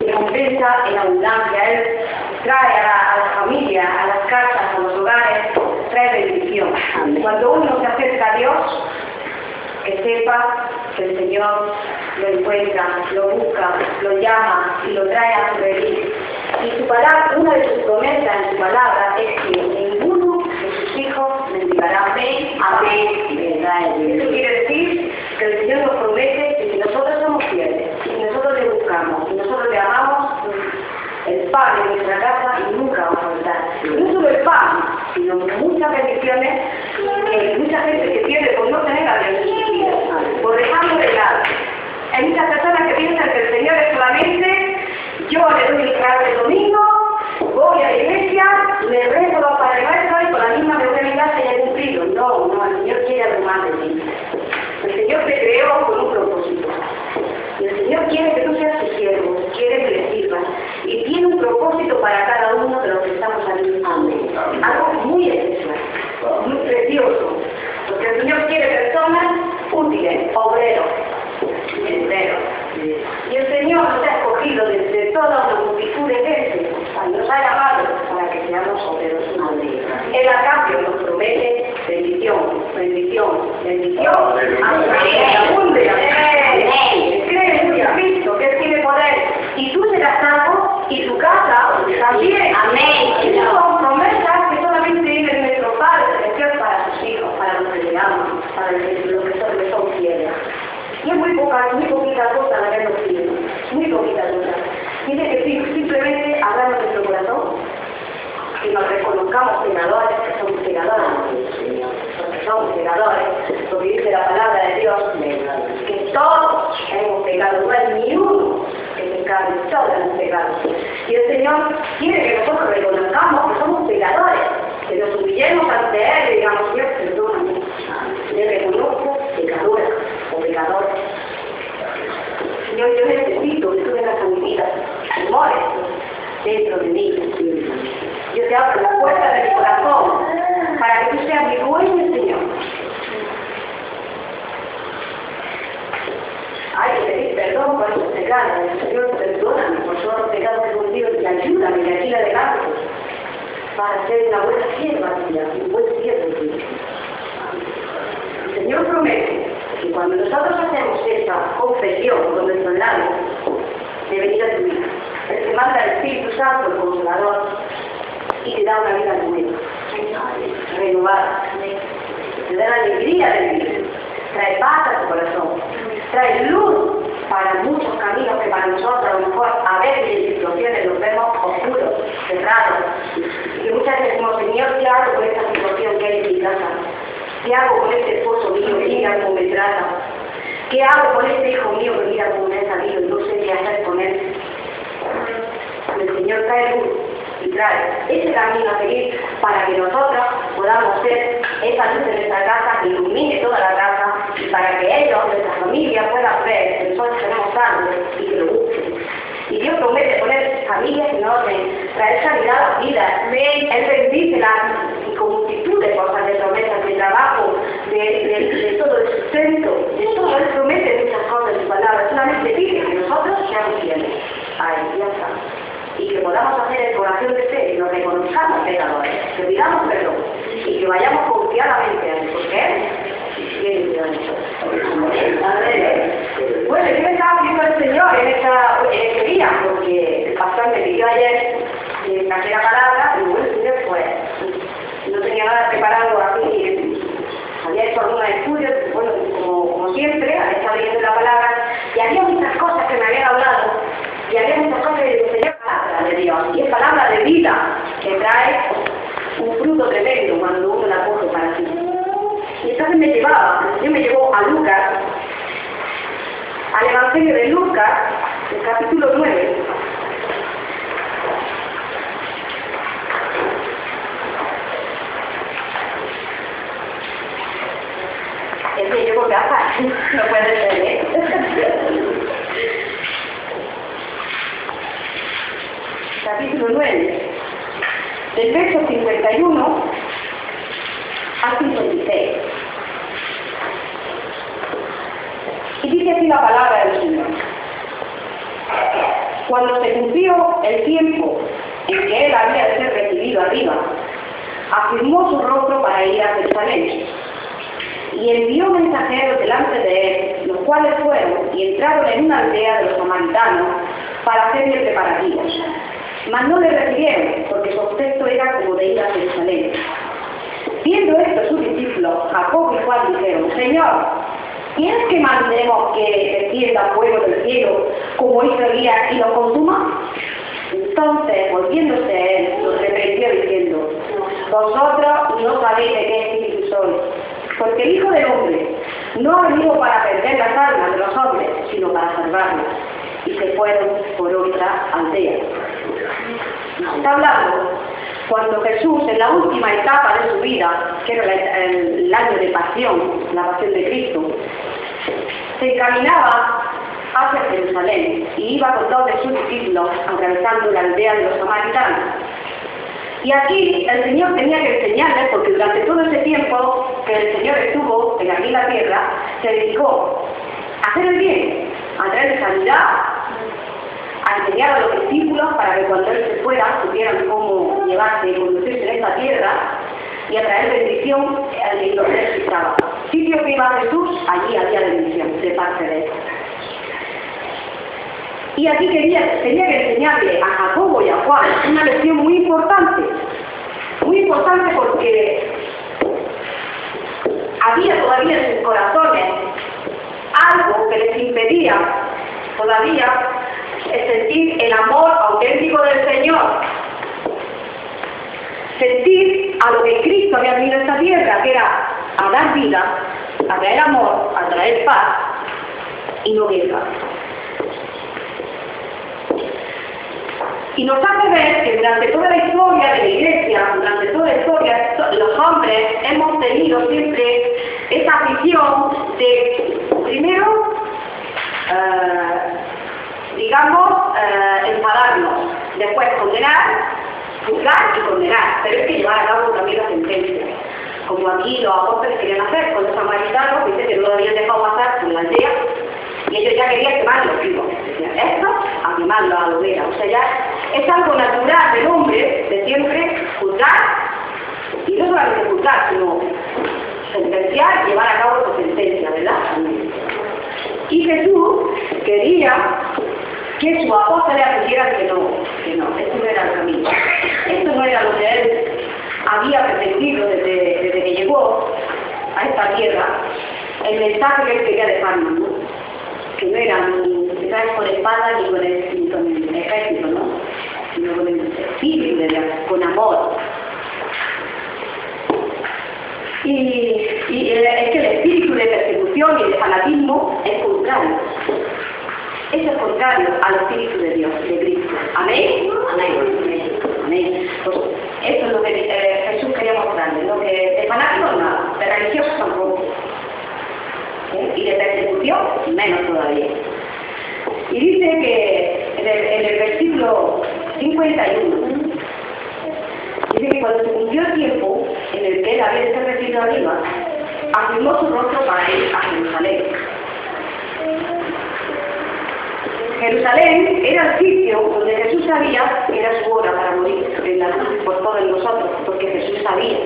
recompensa en abundancia. Él trae a la familia, a las casas, a los hogares, trae bendición. Cuando uno se acerca a Dios, que sepa que el Señor lo encuentra, lo busca, lo llama y lo trae a su redil. Y su palabra, una de sus promesas en su palabra es que ninguno de sus hijos mendigará. Amén. Amén. Eso quiere decir que el Señor nos promete que si nosotros somos fieles, si nosotros le buscamos, si nosotros le amamos, el pan de nuestra casa nunca va a faltar. No solo el pan, sino muchas bendiciones, mucha gente que pierde por no tener a Dios en su vida, por dejarlo de lado. Hay muchas personas que piensan que el Señor es solamente, yo le doy el claro el domingo, voy a la iglesia, le rezo los Padre Nuestro y con la misma regularidad se haya cumplido. No, el Señor quiere algo más de ti. El Señor te creó con un propósito. Y el Señor quiere que tú seas su siervo, quiere que le sirvas. Y tiene un propósito para cada uno de los que estamos aquí. Amén. Algo muy especial, muy precioso. Porque el Señor quiere personas útiles, obreros, enteros. Y el Señor nos ha escogido desde toda una multitud de gente, nos ha llamado para que seamos obreros. Amén. Él a cambio nos promete bendición, bendición, bendición. Amén. Cree en Cristo, que Él tiene poder. Y tú serás salvo y tu casa también. Amén. Y son promesas que solamente vive nuestro Padre Celestial para sus hijos, para los que le aman, para los que son fieles. Y es muy poquita cosa la que nos pide, muy poquita cosa. Tiene que simplemente hablar de nuestro corazón, que nos reconozcamos pecadores, que somos pecadores, porque somos pecadores, porque dice la palabra de Dios, que todos hemos pecado, no hay ni uno que pecado, todos hemos pecado. Y el Señor quiere que nosotros reconozcamos que somos pecadores, que nos humillemos ante Él y digamos, Dios, perdóname, le reconozco pecadora o pecador. Señor, yo necesito que tú vengas a mi vida, amores dentro de mí. Yo te abro la puerta de mi corazón para que tú seas mi dueño, Señor. Hay que pedir perdón por esos pecados. Señor, perdóname por todos los pecados que he cometido y ayúdame de aquí adelante para ser una buena sierva tuya, un buen siervo tuyo. El Señor promete que cuando nosotros hacemos esa confesión con nuestros labios de venir a tu vida, Él te manda el Espíritu Santo, el Consolador, y te da una vida nueva, renovada, te da la alegría de vivir, trae paz a tu corazón, trae luz para muchos caminos que para nosotros a lo mejor a veces en situaciones los vemos oscuros, cerrados, y que muchas veces decimos, Señor, ¿qué hago con esta situación que hay en mi casa? ¿Qué hago con este esposo mío que mira cómo me trata? ¿Qué hago con este hijo mío que mira cómo me ha salido y no sé qué hacer con él? El Señor trae luz y trae ese camino a seguir para que nosotros podamos ser esa luz en nuestra casa que ilumine toda la casa y para que ellos, nuestra familia, puedan ver que nosotros tenemos algo y que lo busquen. Y Dios promete poner familias en orden, traer sanidad a la vida. Él bendice con multitud de cosas, de promesas, de trabajo, de todo el sustento, de todo. Él promete muchas cosas en su palabra. Solamente pide que nosotros seamos fieles. Ahí, ya está. Y que podamos hacer el corazón de fe y nos reconozcamos pecadores, que pidamos perdón y que vayamos confiadamente a Él, porque Él tiene cuidado de nosotros. Bueno, yo me estaba pidiendo al Señor en este día, porque el pastor me pidió ayer que trajera palabra, y bueno, el Señor pues no tenía nada preparado aquí, había hecho algunos estudios, bueno, como siempre, había estado leyendo la palabra, y había muchas cosas que me habían hablado, y había muchas cosas que el Señor, palabra de Dios, y es palabra de vida, que trae un fruto tremendo cuando uno la coge para sí. Y entonces me llevó a Lucas, al Evangelio de Lucas, el capítulo 9. Es que llevo gafas, no puede ser, ¿eh? Capítulo 9, del verso 51 al 56. Y dice así la palabra del Señor. Cuando se cumplió el tiempo en que él había de ser recibido arriba, afirmó su rostro para ir a Jerusalén. Y envió mensajeros delante de él, los cuales fueron y entraron en una aldea de los samaritanos para hacerle preparativos. Mas no le recibieron, porque su aspecto era como de ir a Jerusalén. Viendo esto sus discípulos, Jacobo y Juan dijeron: Señor, ¿quieres que mandemos que descienda fuego del cielo, como hizo Elías, y lo consuma? Entonces, volviéndose a él, los reprendió diciendo: Vosotros no sabéis de qué espíritu sois, porque el Hijo del Hombre no ha venido para perder las almas de los hombres, sino para salvarlas. Y se fueron por otra aldea. Está hablando cuando Jesús, en la última etapa de su vida, que era el año de pasión, la pasión de Cristo, se encaminaba hacia Jerusalén y iba con dos de sus discípulos atravesando la aldea de los samaritanos. Y aquí el Señor tenía que enseñarles, porque durante todo ese tiempo que el Señor estuvo aquí en la tierra, se dedicó a hacer el bien, a traer sanidad, a enseñar a los discípulos para que cuando Él se fuera supieran cómo llevarse y conducirse en esta tierra, y a traer bendición al que los necesitaba. Sitio que iba Jesús, allí había bendición de parte de Él. Y aquí tenía que enseñarle a Jacobo y a Juan una lección muy importante porque había todavía en sus corazones algo que les impedía todavía sentir el amor auténtico del Señor, sentir a lo que Cristo había venido a esta tierra, que era a dar vida, a traer amor, a traer paz y no guerra. Y nos hace ver que durante toda la historia de la Iglesia, durante toda la historia, los hombres hemos tenido siempre esa afición de, primero, enfadarnos, después condenar, juzgar y condenar, pero es que llevar a cabo también la sentencia. Como aquí los apóstoles querían hacer con los samaritanos, dice que no lo habían dejado pasar por la aldea, y ellos ya querían quemarlos vivos. Decían, esto, a quemarlo a la hoguera. O sea, ya es algo natural del hombre de siempre juzgar, y no solamente juzgar, sino sentenciar y llevar a cabo su sentencia, ¿verdad? Y Jesús quería que sus apóstoles aprendieran que no, esto no era el camino. Esto no era lo que Él había pretendido desde que llegó a esta tierra, el mensaje que Él quería dejarnos, ¿no? Que no era ni con espada ni con el ejército, ¿no? Sino con el espíritu de Dios, con amor. Y es que el espíritu de persecución y de fanatismo es contrario. Eso es contrario al espíritu de Dios, de Cristo. ¿Amén? Amén. Amén. Pues eso es lo que Jesús quería mostrarle, ¿no? Que de fanáticos nada, de religiosos tampoco. Y de persecución menos todavía. Y dice que en el versículo 51, dice que cuando se cumplió el tiempo en el que él había de ser recibido arriba, afirmó su rostro para ir a Jerusalén. Jerusalén era el sitio donde Jesús sabía que era su hora para morir en la cruz por todos nosotros, porque Jesús sabía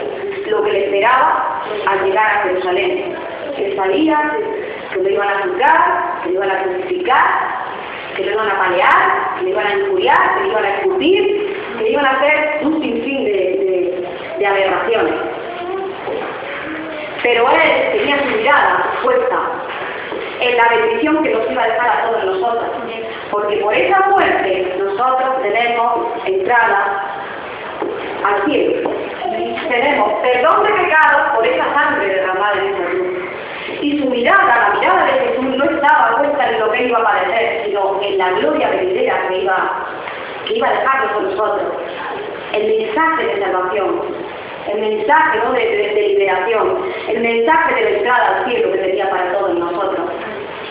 lo que le esperaba al llegar a Jerusalén. Él sabía que lo iban a juzgar, que lo iban a crucificar, que lo iban a apalear, que lo iban a injuriar, que lo iban a escupir, que le iban a hacer un sinfín de aberraciones. Pero él tenía su mirada puesta en la bendición que nos iba a dejar a todos nosotros, porque por esa muerte nosotros tenemos entrada al cielo. Tenemos perdón de pecados por esa sangre derramada en esa cruz. Y su mirada, la mirada de Jesús, no estaba puesta en lo que iba a padecer, sino en la gloria venidera que iba a dejarnos con nosotros. El mensaje de salvación, el mensaje, ¿no?, de liberación, el mensaje de la entrada al cielo que tenía para todos nosotros.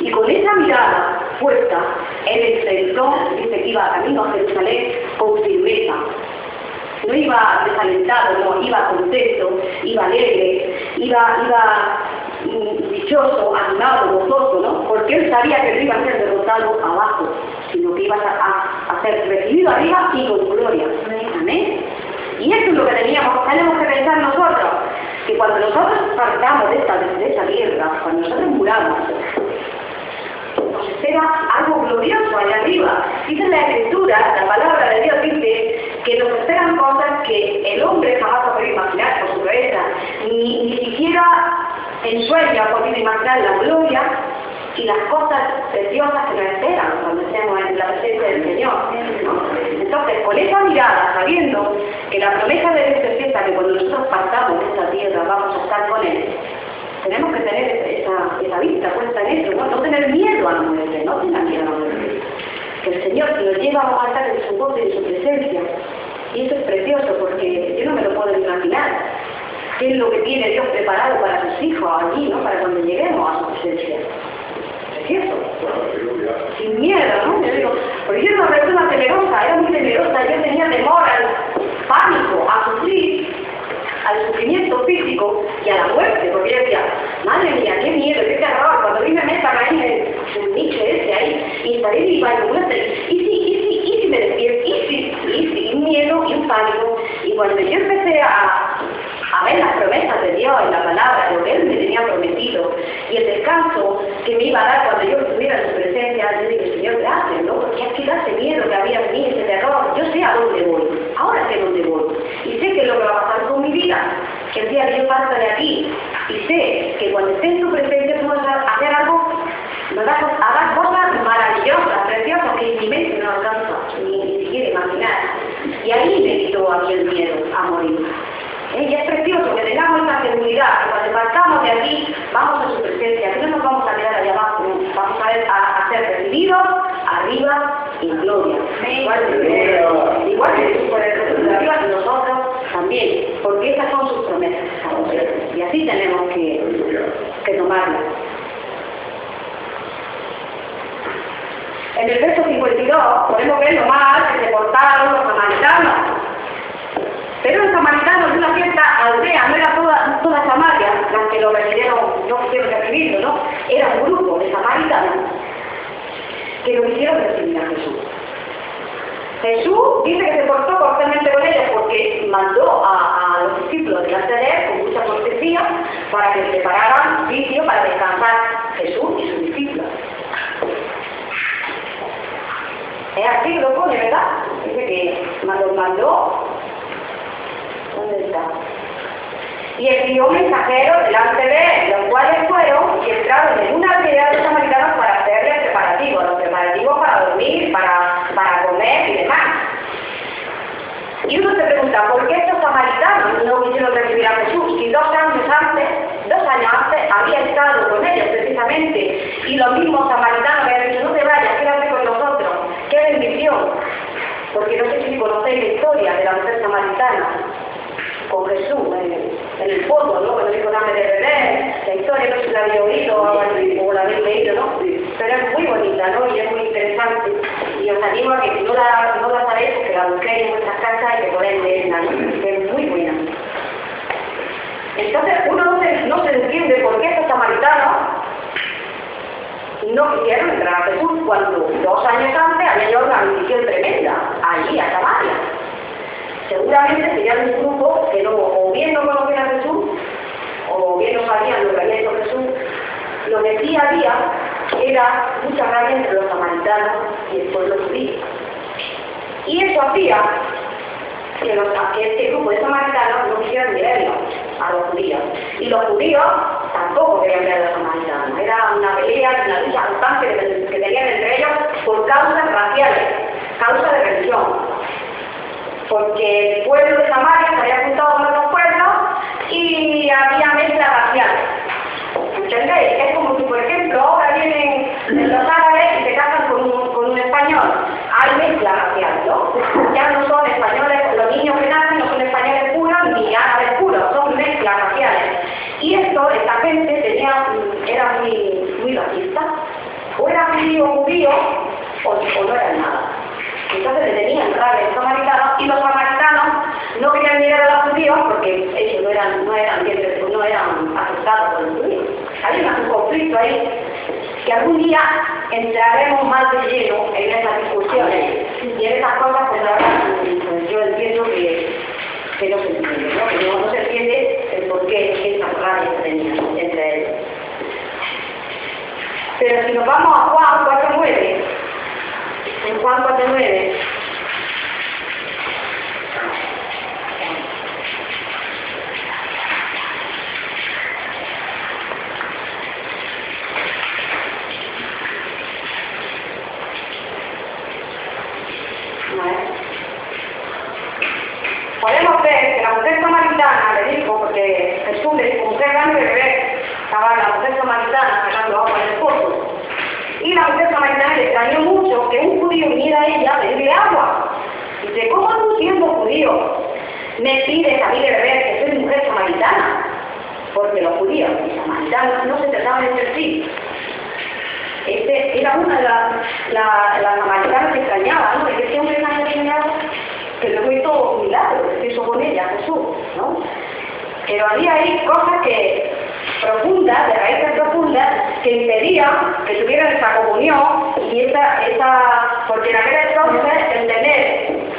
Y con esa mirada puesta, él enfrentó, dice que iba camino a Jerusalén con firmeza. No iba desalentado, no, iba contento, iba alegre, iba dichoso, animado, gozoso, ¿no? Porque él sabía que no iba a ser derrotado abajo, sino que iba a ser recibido arriba y con gloria. Amén. Y eso es lo que tenemos que pensar nosotros, que cuando nosotros partamos de esta tierra, cuando nosotros muramos, nos espera algo glorioso allá arriba. Dice la Escritura, la palabra de Dios dice que nos esperan cosas que el hombre jamás ha podido imaginar por su cabeza, ni siquiera en sueño ha podido imaginar la gloria y las cosas preciosas que nos esperan cuando estemos en la presencia del Señor, ¿no? Entonces, con esa mirada, sabiendo que la promesa de Dios es cierta, que cuando nosotros partamos de esta tierra vamos a estar con Él, tenemos que tener esa vista puesta en eso, no tener miedo a la muerte, no tener miedo a la muerte. Que el Señor nos lleva a estar en su voz y en su presencia. Y eso es precioso porque yo no me lo puedo imaginar. ¿Qué es lo que tiene Dios preparado para sus hijos allí, ¿no? Para cuando lleguemos a su presencia? Precioso. Sin miedo, ¿no? Yo digo, porque yo era una persona temerosa, era muy temerosa, yo tenía temor al pánico, a sufrir, al sufrimiento físico y a la muerte, porque yo decía, madre mía, qué miedo, qué terror, cuando vi me metan ahí en el nicho ese ahí, y estaré viva y muerte, y si me despierto, y un miedo y un pánico, y cuando yo empecé a ver las promesas de Dios en la palabra, lo que Él me tenía prometido, y el descanso que me iba a dar cuando yo estuviera en su presencia, yo dije, Señor, gracias, ¿no? Porque es que ese miedo que había en mí, ese terror, yo sé a dónde voy, ahora sé dónde voy, y sé que es lo que va a pasar con mi vida, que el día que yo parta de aquí, y sé que cuando esté en su presencia tú vas a hacer algo, me vas a dar cosas maravillosas, preciosas, que mi mente no alcanza, ni siquiera imaginar, y ahí me quitó a mí el miedo a morir. Y es precioso que tengamos esta seguridad, que cuando partamos de aquí, vamos a su presencia, que no nos vamos a quedar allá abajo, vamos a ser recibidos arriba en gloria. Igual que Jesús puede recibir arriba y nosotros también, porque esas son sus promesas. Y así tenemos que tomarlas. En el verso 52 podemos ver lo mal que se portaron los samaritanos. Pero los samaritanos de una cierta aldea, no era toda Samaria, las que lo recibieron, no quisieron recibirlo, ¿no? Era un grupo de samaritanos que lo quisieron recibir a Jesús. Jesús dice que se portó cortésmente con ellos porque mandó a los discípulos delante de él con mucha cortesía para que prepararan sitio para descansar Jesús y sus discípulos. Es así que lo pone, ¿verdad? Dice que los mandó. ¿Dónde está? Y envió mensajeros delante de él, los cuales fueron y entraron en una aldea de los samaritanos para hacerles los preparativos para dormir, para comer y demás. Y uno se pregunta, ¿por qué estos samaritanos no quisieron recibir a Jesús? Si 2 años antes había estado con ellos precisamente, y los mismos samaritanos me habían dicho, no te vayas, quédate con nosotros, qué bendición. Porque no sé si conocéis la historia de la mujer samaritana con Jesús en el fondo, ¿no? Cuando dijo dame de beber, la historia no sé si la había oído o la habéis leído, ¿no? Pero es muy bonita, ¿no? Y es muy interesante. Y os animo a que si no la sabéis, que la busquéis en vuestras casas y que podáis leerla, ¿no? Es muy buena. Entonces uno no se entiende por qué estos samaritanos no quisieron entrar a Jesús cuando 2 años antes había llevado una bendición tremenda allí a Samaria. Seguramente serían un grupo que o bien no conocían a Jesús, o bien no sabían lo que había hecho Jesús. Lo que sí había era mucha rabia entre los samaritanos y el pueblo judío. Y eso hacía que este grupo de samaritanos no quisieran verlo a los judíos. Y los judíos tampoco querían ver a los samaritanos. Era una pelea, una lucha constante que tenían entre ellos por causas raciales, causas de religión. Porque el pueblo de Samaria se había juntado con otros pueblos y había mezcla racial. ¿Entendéis? Es como si, por ejemplo, ahora vienen los árabes y se casan con un español. Hay mezcla racial, ¿no? Ya no son españoles, los niños que nacen no son españoles puros ni árabes puros, son mezclas raciales. Y esta gente era muy racista. O era judío o no era nada. Entonces le tenían rabia a los samaritanos y los samaritanos no querían llegar a los judíos judíos, porque ellos no eran aceptados por los judíos. Había un conflicto ahí, que algún día entraremos más de lleno en esas discusiones, y en esas cosas, pues la verdad, pues yo entiendo que no se entiende, ¿no? Que no se entiende el por qué esas rayas tenían entre ellos. Pero si nos vamos a Juan 4:9, en Juan 4:9, podemos ver que la mujer samaritana le dijo, porque Jesús le dijo, mujer, dame de beber. Estaba la mujer samaritana sacando agua en el pozo. Y la mujer samaritana le extrañó mucho que un judío viniera a ella a pedirle agua. Dice, ¿cómo tú siendo judío me pides a mí de beber que soy mujer samaritana? Porque los judíos y samaritanos no se trataban entre sí. Era una de las samaritanas que extrañaba, ¿no? De que este hombre tan extrañado que luego hizo un milagro, que hizo con ella Jesús, ¿no? Pero había ahí cosas profundas, de raíces profundas, que impedían que tuvieran esa comunión y porque en aquel entonces el tener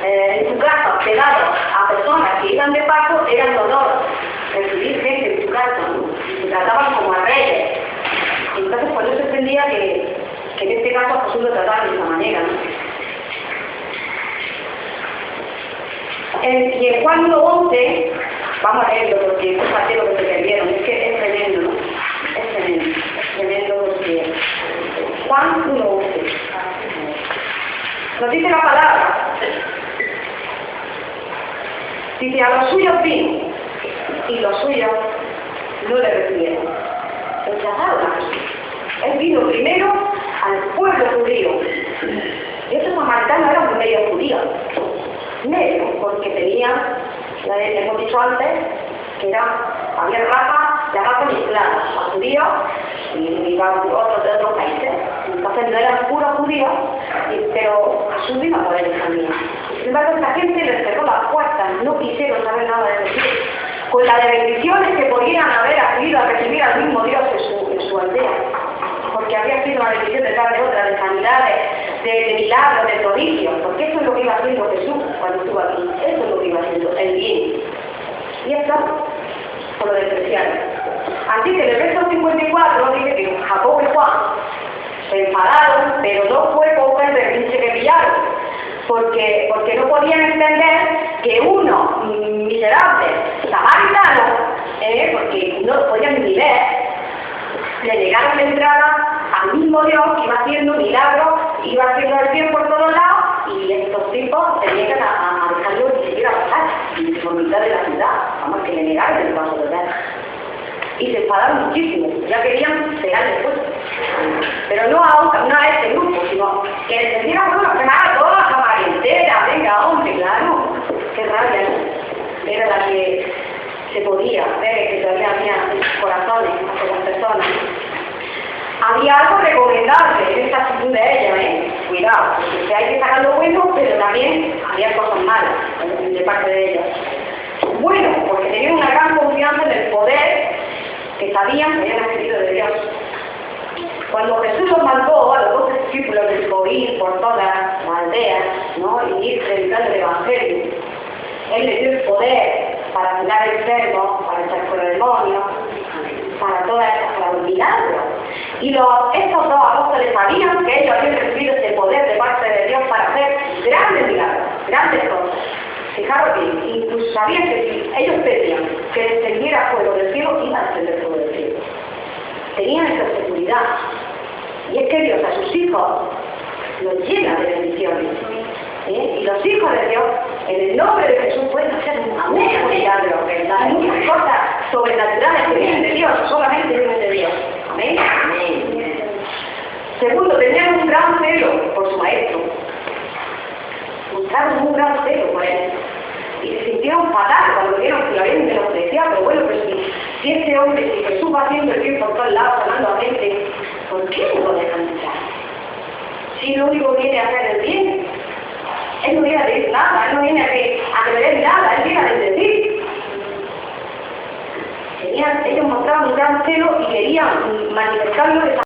en tu casa pegado a personas que iban de paso era un honor recibir gente en tu casa, ¿no? Se trataban como a reyes. Entonces por eso se entendía que en este caso Jesús lo trataba de esa manera, ¿no? Y en Juan 1:11, vamos a leerlo porque fíjate lo que se perdieron, es que es tremendo, ¿no? Es tremendo porque Juan 1:11 nos dice la palabra, dice, a los suyos vino y los suyos no le recibieron, rechazaron a Jesús. Él vino primero al pueblo judío y estos samaritanos eran medio judíos, porque tenían, ya hemos dicho antes, que había la raza mezclada, los judíos y otros de otros países. Entonces no eran puros judíos, pero Jesús vino por ellos también. Sin embargo, esta gente les cerró las puertas, no quisieron saber nada de Jesús, con la de bendiciones que podían haber accedido a recibir al mismo Dios en su aldea. Porque había sido una bendición detrás de otra, de sanidades, de milagros, de prodigios, porque eso es lo que iba haciendo Jesús cuando estuvo aquí, eso es lo que iba haciendo, el bien. Y esto, por lo despreciaron. Así que en el verso 54 dice que Jacobo y Juan se enfadaron, pero no fue poco el berrinche que pillaron, porque no podían entender que uno, miserable, samaritano, porque no podían ni ver, le negaron la entrada al mismo Dios que iba haciendo milagros, iba haciendo el bien por todos lados, y estos tipos tenían que dejarlo ni siquiera pasar, y por mitad de la ciudad, vamos, que le negaron el paso de ver. Y se enfadaron muchísimo, ya querían pegar después. Pero no a este grupo, sino que les decían, bueno, que nada, toda la cámara entera, venga, hombre, claro, qué rabia, ¿no? Era la que se podía ver que todavía había corazones hacia las personas. Había algo recomendable en esta actitud de ella, cuidado, porque hay que sacar lo bueno, pero también había cosas malas de parte de ella. Bueno, porque tenían una gran confianza en el poder que sabían que habían recibido de Dios. Cuando Jesús los mandó a los 12 discípulos de ir por todas las aldeas, ¿no? Y ir predicando el Evangelio, Él les dio el poder para curar enfermos, para echar fuera demonios, para todas esas milagros. Y estos dos apóstoles sabían que ellos habían recibido ese poder de parte de Dios para hacer grandes milagros, grandes cosas. Fijaros que incluso sabían que si ellos pedían que descendiera fuego del cielo, iba a descender fuego del cielo. Tenían esa seguridad. Y es que Dios a sus hijos los llena de bendiciones. Y los hijos de Dios, en el nombre de Jesús, pueden hacer muchos milagros, ¿verdad? Muchas cosas sobrenaturales que vienen de Dios, solamente vienen de Dios. Amén. Amén. Segundo, tenían un gran celo por su maestro. Mostraron un gran celo por él. Y se sintieron fatal cuando vieron que lo habían menospreciado. Pero bueno, pero si este hombre, si Jesús va haciendo el bien por todos lados, sanando a gente, ¿por qué no lo dejan entrar? Si lo único que viene a hacer el bien, Él no viene a decir nada, Él no viene a que me den nada, Él viene a bendecir. ellos mostraban un gran celo y querían manifestarlo de esa